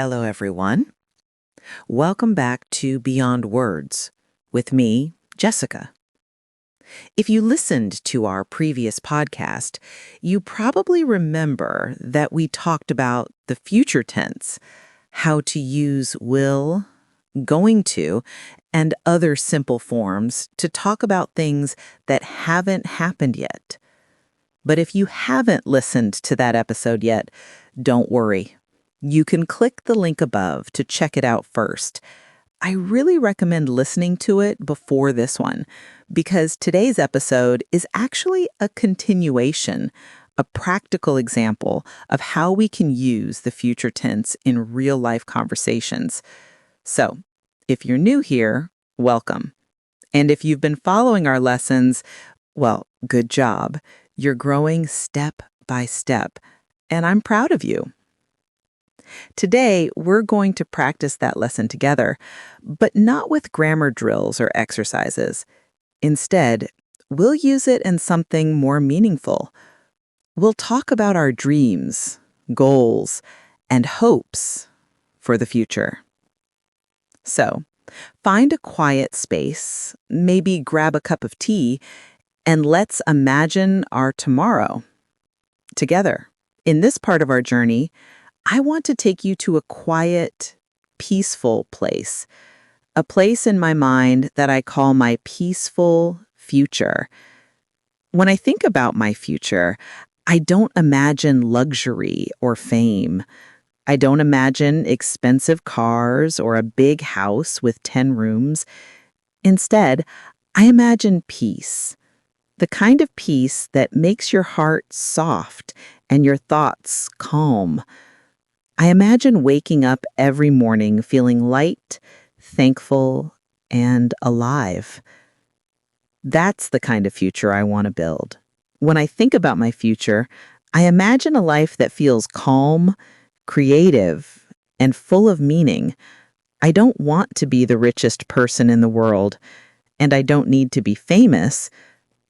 Hello, everyone. Welcome back to Beyond Words with me, Jessica. If you listened to our previous podcast, you probably remember that we talked about the future tense, how to use will, going to, and other simple forms to talk about things that haven't happened yet. But if you haven't listened to that episode yet, don't worry. You can click the link above to check it out first. I really recommend listening to it before this one because today's episode is actually a continuation, a practical example of how we can use the future tense in real life conversations. So, if you're new here, welcome. And if you've been following our lessons, well, good job. You're growing step by step, and I'm proud of you. Today, we're going to practice that lesson together, but not with grammar drills or exercises. Instead, we'll use it in something more meaningful. We'll talk about our dreams, goals, and hopes for the future. So, find a quiet space, maybe grab a cup of tea, and let's imagine our tomorrow together. In this part of our journey, I want to take you to a quiet, peaceful place, a place in my mind that I call my peaceful future. When I think about my future, I don't imagine luxury or fame. I don't imagine expensive cars or a big house with 10 rooms. Instead, I imagine peace, the kind of peace that makes your heart soft and your thoughts calm. I imagine waking up every morning feeling light, thankful, and alive. That's the kind of future I want to build. When I think about my future, I imagine a life that feels calm, creative, and full of meaning. I don't want to be the richest person in the world, and I don't need to be famous,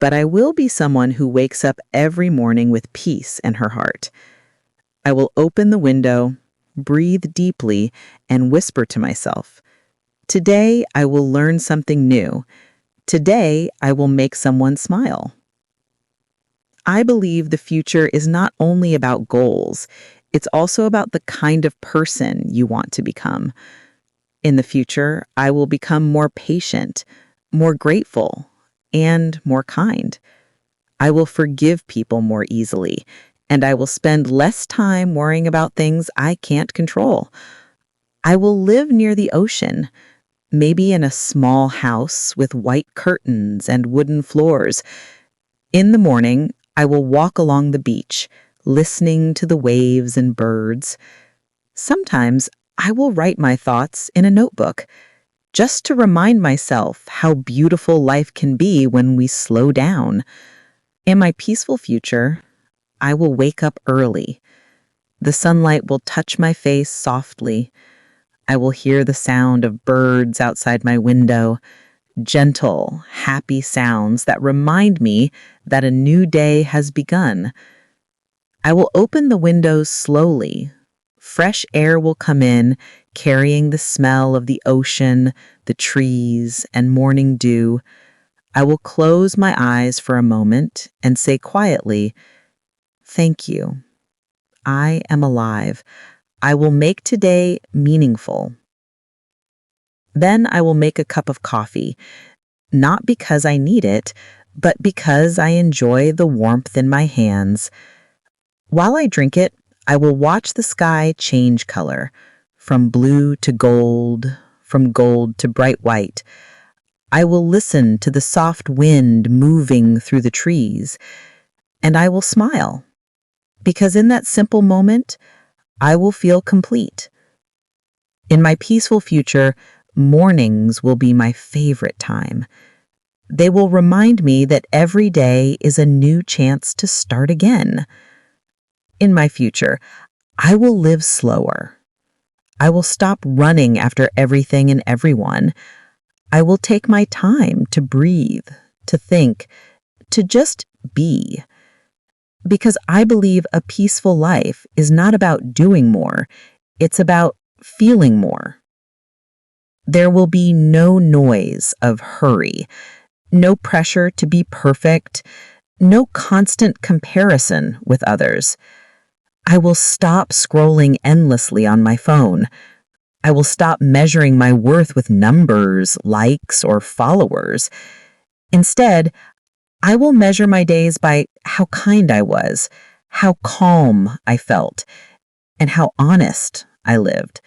but I will be someone who wakes up every morning with peace in her heart. I will open the window, breathe deeply, and whisper to myself, "Today I will learn something new. Today I will make someone smile." I believe the future is not only about goals, it's also about the kind of person you want to become. In the future, I will become more patient, more grateful, and more kind. I will forgive people more easily, and I will spend less time worrying about things I can't control. I will live near the ocean, maybe in a small house with white curtains and wooden floors. In the morning, I will walk along the beach, listening to the waves and birds. Sometimes I will write my thoughts in a notebook, just to remind myself how beautiful life can be when we slow down. In my peaceful future, I will wake up early. The sunlight will touch my face softly. I will hear the sound of birds outside my window, gentle, happy sounds that remind me that a new day has begun. I will open the windows slowly. Fresh air will come in, carrying the smell of the ocean, the trees, and morning dew. I will close my eyes for a moment and say quietly, "Thank you. I am alive. I will make today meaningful." Then I will make a cup of coffee, not because I need it, but because I enjoy the warmth in my hands. While I drink it, I will watch the sky change color, from blue to gold, from gold to bright white. I will listen to the soft wind moving through the trees, and I will smile. Because in that simple moment, I will feel complete. In my peaceful future, mornings will be my favorite time. They will remind me that every day is a new chance to start again. In my future, I will live slower. I will stop running after everything and everyone. I will take my time to breathe, to think, to just be. Because I believe a peaceful life is not about doing more, it's about feeling more. There will be no noise of hurry, no pressure to be perfect, no constant comparison with others. I will stop scrolling endlessly on my phone. I will stop measuring my worth with numbers, likes, or followers. Instead, I will measure my days by how kind I was, how calm I felt, and how honest I lived.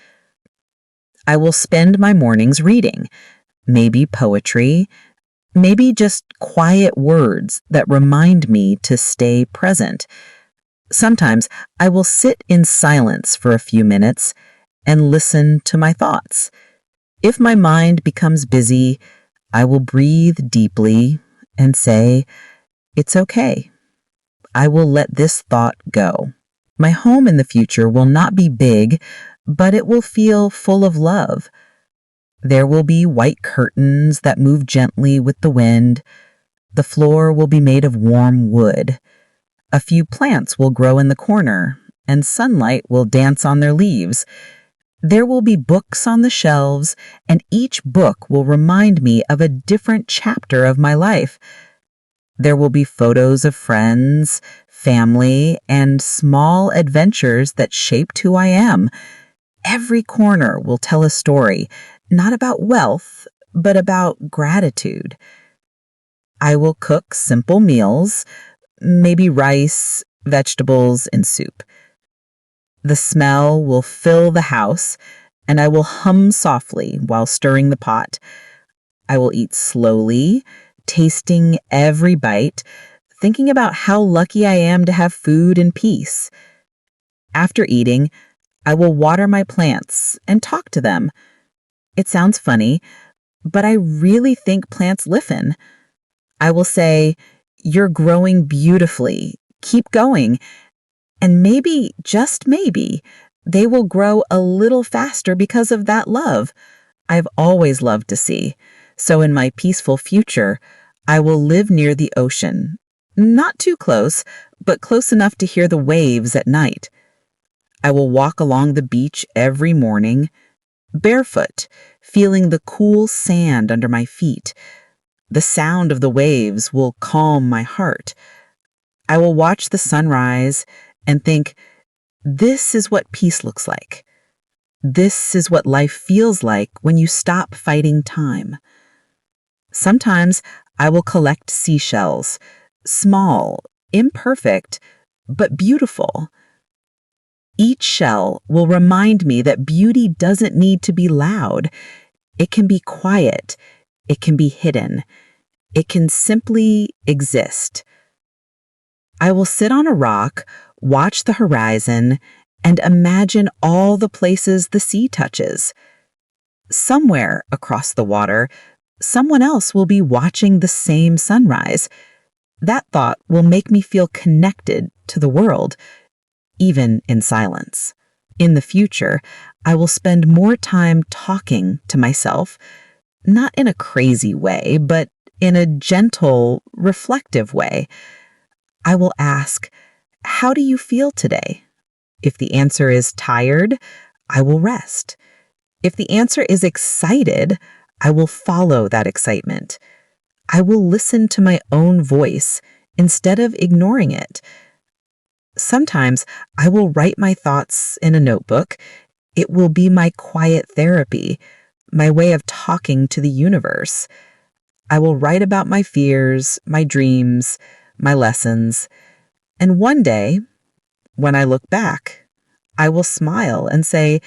I will spend my mornings reading, maybe poetry, maybe just quiet words that remind me to stay present. Sometimes I will sit in silence for a few minutes and listen to my thoughts. If my mind becomes busy, I will breathe deeply and say, "It's okay. I will let this thought go." My home in the future will not be big, but it will feel full of love. There will be white curtains that move gently with the wind. The floor will be made of warm wood. A few plants will grow in the corner, and sunlight will dance on their leaves. There will be books on the shelves, and each book will remind me of a different chapter of my life. There will be photos of friends, family, and small adventures that shaped who I am. Every corner will tell a story, not about wealth, but about gratitude. I will cook simple meals, maybe rice, vegetables, and soup. The smell will fill the house, and I will hum softly while stirring the pot. I will eat slowly, tasting every bite, thinking about how lucky I am to have food and peace. After eating, I will water my plants and talk to them. It sounds funny, but I really think plants listen. I will say, "You're growing beautifully. Keep going." And maybe, just maybe, they will grow a little faster because of that love I've always loved to see. So in my peaceful future, I will live near the ocean. Not too close, but close enough to hear the waves at night. I will walk along the beach every morning, barefoot, feeling the cool sand under my feet. The sound of the waves will calm my heart. I will watch the sunrise and think, this is what peace looks like. This is what life feels like when you stop fighting time. Sometimes I will collect seashells, small, imperfect, but beautiful. Each shell will remind me that beauty doesn't need to be loud. It can be quiet. It can be hidden. It can simply exist. I will sit on a rock, watch the horizon, and imagine all the places the sea touches. Somewhere across the water, someone else will be watching the same sunrise. That thought will make me feel connected to the world, even in silence. In the future, I will spend more time talking to myself, not in a crazy way, but in a gentle, reflective way. I will ask, "How do you feel today?" If the answer is tired, I will rest. If the answer is excited, I will follow that excitement. I will listen to my own voice instead of ignoring it. Sometimes I will write my thoughts in a notebook. It will be my quiet therapy, my way of talking to the universe. I will write about my fears, my dreams, my lessons. And one day, when I look back, I will smile and say,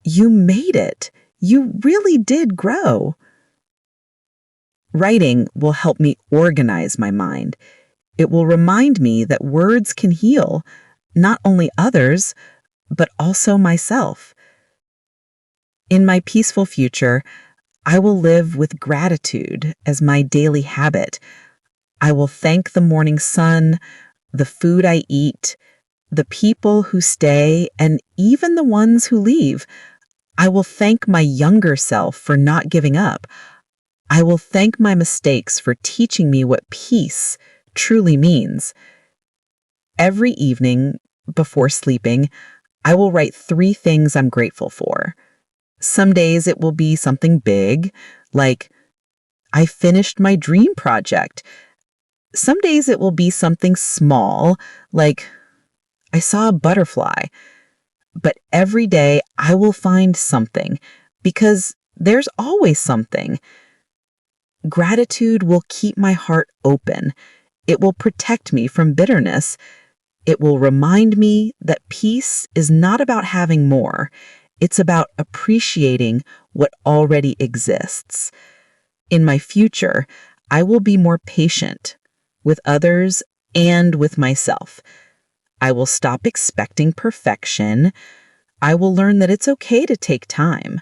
"You made it. You really did grow." Writing will help me organize my mind. It will remind me that words can heal, not only others, but also myself. In my peaceful future, I will live with gratitude as my daily habit. I will thank the morning sun, the food I eat, the people who stay, and even the ones who leave. I will thank my younger self for not giving up. I will thank my mistakes for teaching me what peace truly means. Every evening, before sleeping, I will write 3 things I'm grateful for. Some days it will be something big, like I finished my dream project. Some days it will be something small, like I saw a butterfly. But every day I will find something because there's always something. Gratitude will keep my heart open. It will protect me from bitterness. It will remind me that peace is not about having more. It's about appreciating what already exists. In my future, I will be more patient with others and with myself. I will stop expecting perfection. I will learn that it's okay to take time.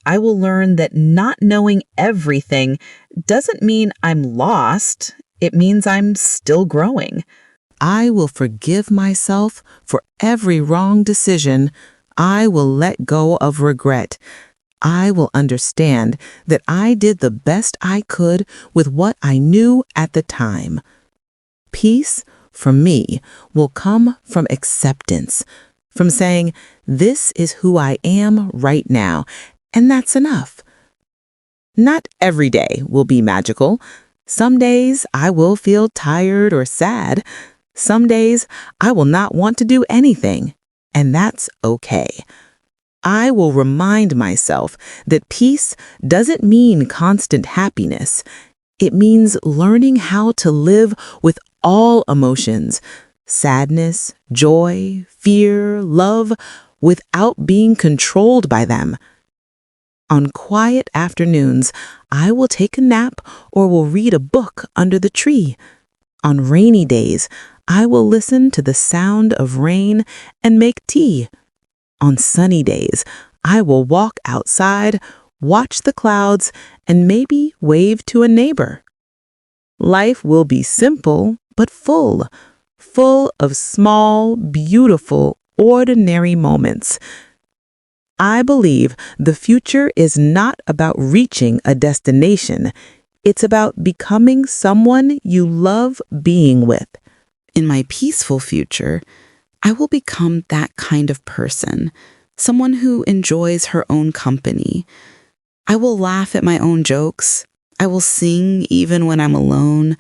I will learn that not knowing everything doesn't mean I'm lost. It means I'm still growing. I will forgive myself for every wrong decision. I will let go of regret. I will understand that I did the best I could with what I knew at the time. Peace, for me, will come from acceptance, from saying, this is who I am right now, and that's enough. Not every day will be magical. Some days I will feel tired or sad. Some days I will not want to do anything, and that's okay. I will remind myself that peace doesn't mean constant happiness. It means learning how to live with all emotions, sadness, joy, fear, love, without being controlled by them. On quiet afternoons, I will take a nap or will read a book under the tree. On rainy days, I will listen to the sound of rain and make tea. On sunny days, I will walk outside, watch the clouds, and maybe wave to a neighbor. Life will be simple but full of small, beautiful, ordinary moments. I believe the future is not about reaching a destination. It's about becoming someone you love being with. In my peaceful future, I will become that kind of person, someone who enjoys her own company. I will laugh at my own jokes. I will sing even when I'm alone.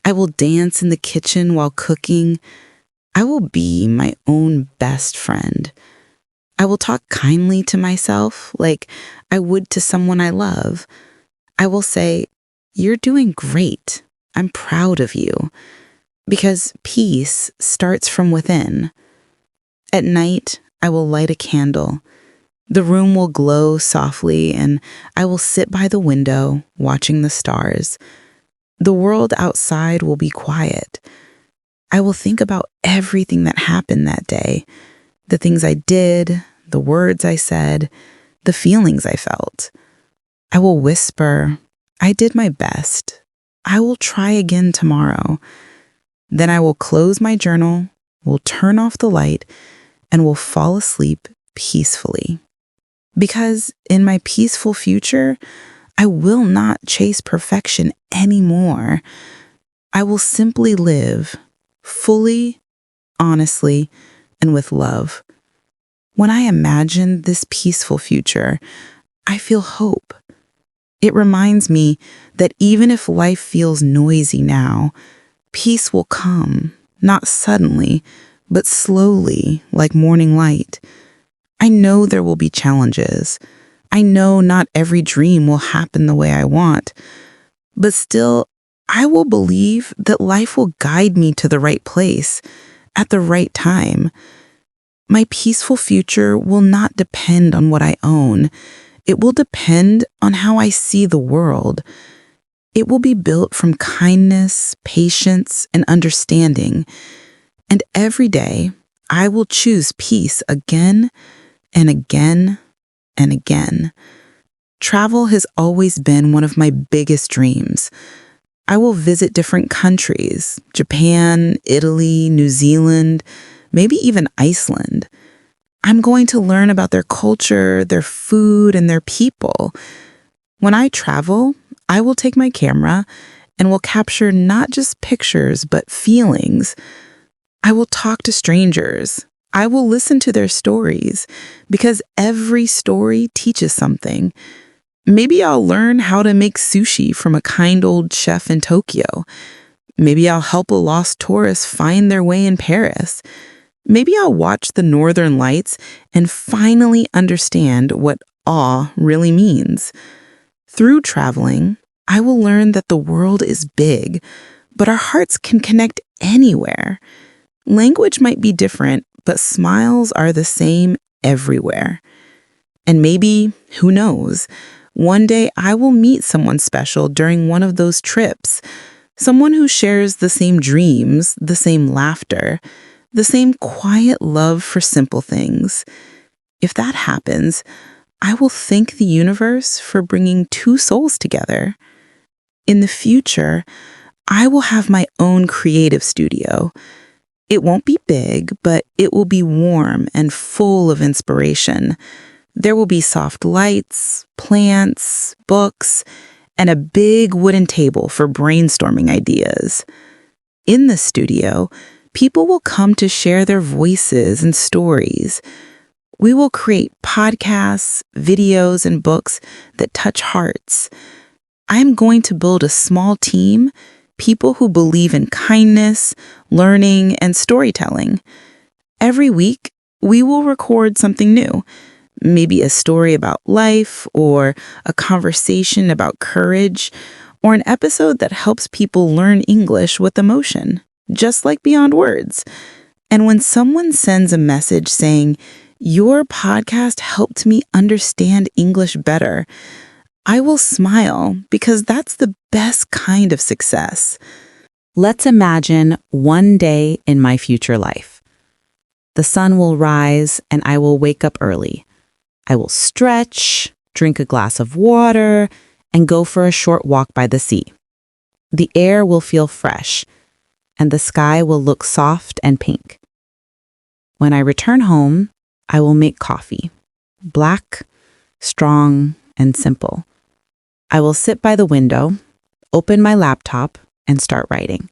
I will dance in the kitchen while cooking. I will be my own best friend. I will talk kindly to myself like I would to someone I love. I will say, "You're doing great. I'm proud of you." Because peace starts from within. At night, I will light a candle. The room will glow softly, and I will sit by the window watching the stars. The world outside will be quiet. I will think about everything that happened that day, the things I did, the words I said, the feelings I felt. I will whisper, "I did my best. I will try again tomorrow." Then I will close my journal, will turn off the light, and will fall asleep peacefully. Because in my peaceful future, I will not chase perfection anymore. I will simply live fully, honestly, and with love. When I imagine this peaceful future, I feel hope. It reminds me that even if life feels noisy now, peace will come, not suddenly, but slowly, like morning light. I know there will be challenges. I know not every dream will happen the way I want, but still, I will believe that life will guide me to the right place at the right time. My peaceful future will not depend on what I own. It will depend on how I see the world. It will be built from kindness, patience, and understanding. And every day, I will choose peace again and again and again. Travel has always been one of my biggest dreams. I will visit different countries, Japan, Italy, New Zealand, maybe even Iceland. I'm going to learn about their culture, their food, and their people. When I travel, I will take my camera and will capture not just pictures, but feelings. I will talk to strangers. I will listen to their stories because every story teaches something. Maybe I'll learn how to make sushi from a kind old chef in Tokyo. Maybe I'll help a lost tourist find their way in Paris. Maybe I'll watch the Northern Lights and finally understand what awe really means. Through traveling, I will learn that the world is big, but our hearts can connect anywhere. Language might be different, but smiles are the same everywhere. And maybe, who knows, one day I will meet someone special during one of those trips, someone who shares the same dreams, the same laughter, the same quiet love for simple things. If that happens, I will thank the universe for bringing two souls together. In the future, I will have my own creative studio. It won't be big, but it will be warm and full of inspiration. There will be soft lights, plants, books, and a big wooden table for brainstorming ideas. In the studio, people will come to share their voices and stories. We will create podcasts, videos, and books that touch hearts. I am going to build a small team, people who believe in kindness, learning, and storytelling. Every week, we will record something new, maybe a story about life, or a conversation about courage, or an episode that helps people learn English with emotion, just like Beyond Words. And when someone sends a message saying, "Your podcast helped me understand English better," I will smile because that's the best kind of success. Let's imagine one day in my future life. The sun will rise and I will wake up early. I will stretch, drink a glass of water, and go for a short walk by the sea. The air will feel fresh, and the sky will look soft and pink. When I return home, I will make coffee, black, strong, and simple. I will sit by the window, open my laptop, and start writing.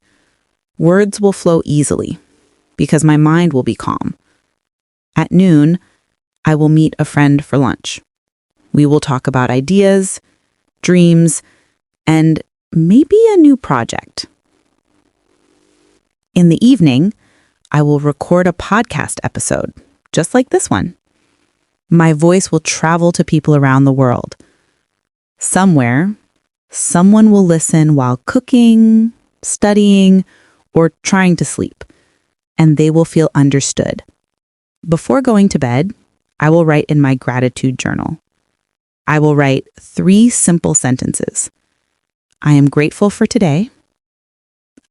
Words will flow easily because my mind will be calm. At noon, I will meet a friend for lunch. We will talk about ideas, dreams, and maybe a new project. In the evening, I will record a podcast episode, just like this one. My voice will travel to people around the world. Somewhere, someone will listen while cooking, studying, or trying to sleep, and they will feel understood. Before going to bed, I will write in my gratitude journal. I will write 3 simple sentences. I am grateful for today.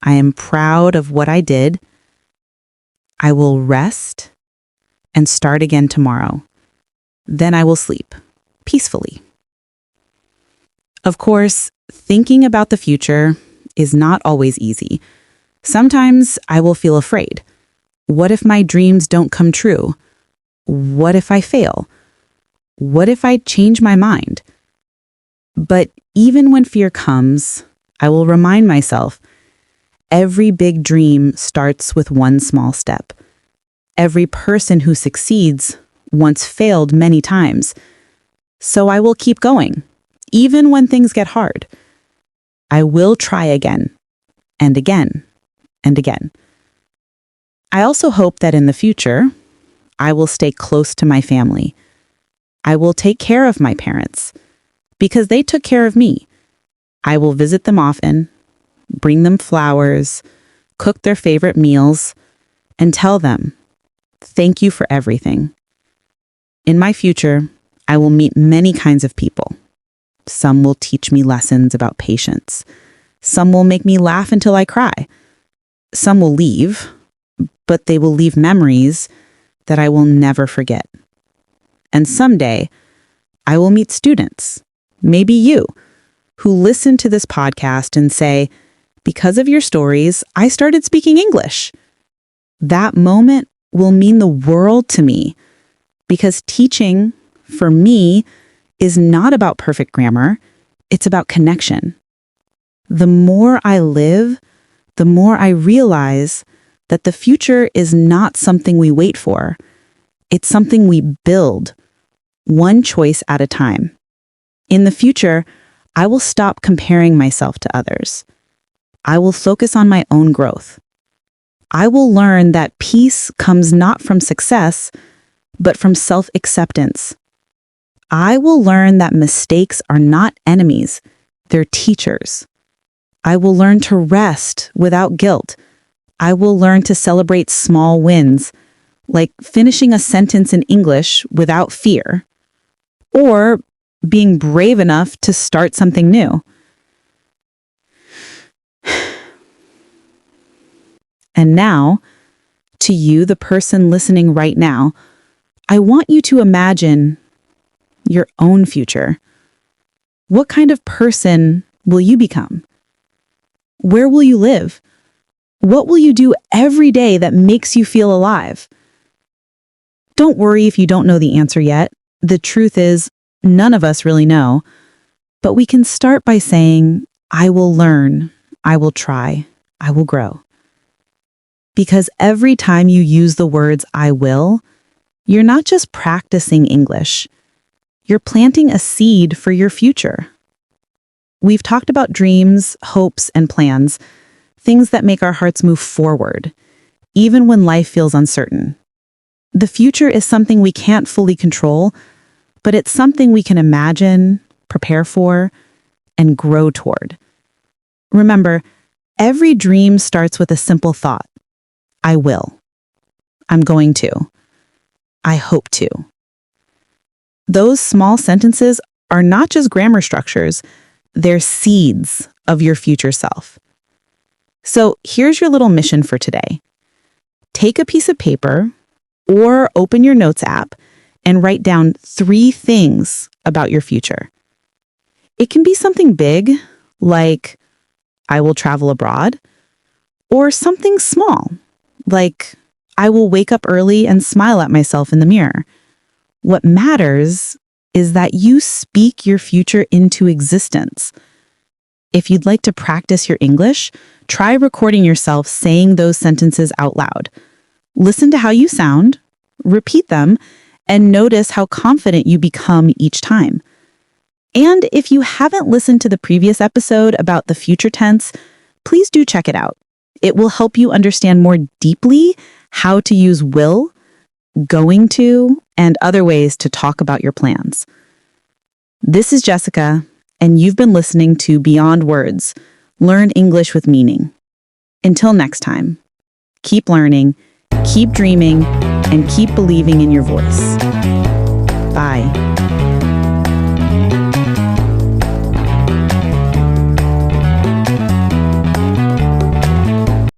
I am proud of what I did. I will rest and start again tomorrow. Then I will sleep peacefully. Of course, thinking about the future is not always easy. Sometimes I will feel afraid. What if my dreams don't come true? What if I fail? What if I change my mind? But even when fear comes, I will remind myself, every big dream starts with one small step. Every person who succeeds once failed many times. So I will keep going, even when things get hard. I will try again, and again, and again. I also hope that in the future, I will stay close to my family. I will take care of my parents because they took care of me. I will visit them often, bring them flowers, cook their favorite meals, and tell them, thank you for everything. In my future, I will meet many kinds of people. Some will teach me lessons about patience. Some will make me laugh until I cry. Some will leave, but they will leave memories that I will never forget. And someday, I will meet students, maybe you, who listen to this podcast and say, because of your stories, I started speaking English. That moment will mean the world to me because teaching, for me, is not about perfect grammar. It's about connection. The more I live, the more I realize that the future is not something we wait for. It's something we build, one choice at a time. In the future, I will stop comparing myself to others. I will focus on my own growth. I will learn that peace comes not from success, but from self-acceptance. I will learn that mistakes are not enemies, they're teachers. I will learn to rest without guilt. I will learn to celebrate small wins, like finishing a sentence in English without fear, or being brave enough to start something new. And now, to you, the person listening right now, I want you to imagine your own future. What kind of person will you become? Where will you live? What will you do every day that makes you feel alive? Don't worry if you don't know the answer yet. The truth is, none of us really know. But we can start by saying, I will learn, I will try, I will grow. Because every time you use the words I will, you're not just practicing English. You're planting a seed for your future. We've talked about dreams, hopes, and plans, things that make our hearts move forward, even when life feels uncertain. The future is something we can't fully control, but it's something we can imagine, prepare for, and grow toward. Remember, every dream starts with a simple thought. I will. I'm going to. I hope to. Those small sentences are not just grammar structures, they're seeds of your future self. So here's your little mission for today. Take a piece of paper or open your notes app and write down 3 things about your future. It can be something big, like I will travel abroad, or something small, like I will wake up early and smile at myself in the mirror. What matters is that you speak your future into existence. If you'd like to practice your English, try recording yourself saying those sentences out loud. Listen to how you sound, repeat them, and notice how confident you become each time. And if you haven't listened to the previous episode about the future tense, please do check it out. It will help you understand more deeply how to use will, going to, and other ways to talk about your plans. This is Jessica, and you've been listening to Beyond Words, Learn English with Meaning. Until next time, keep learning, keep dreaming, and keep believing in your voice. Bye.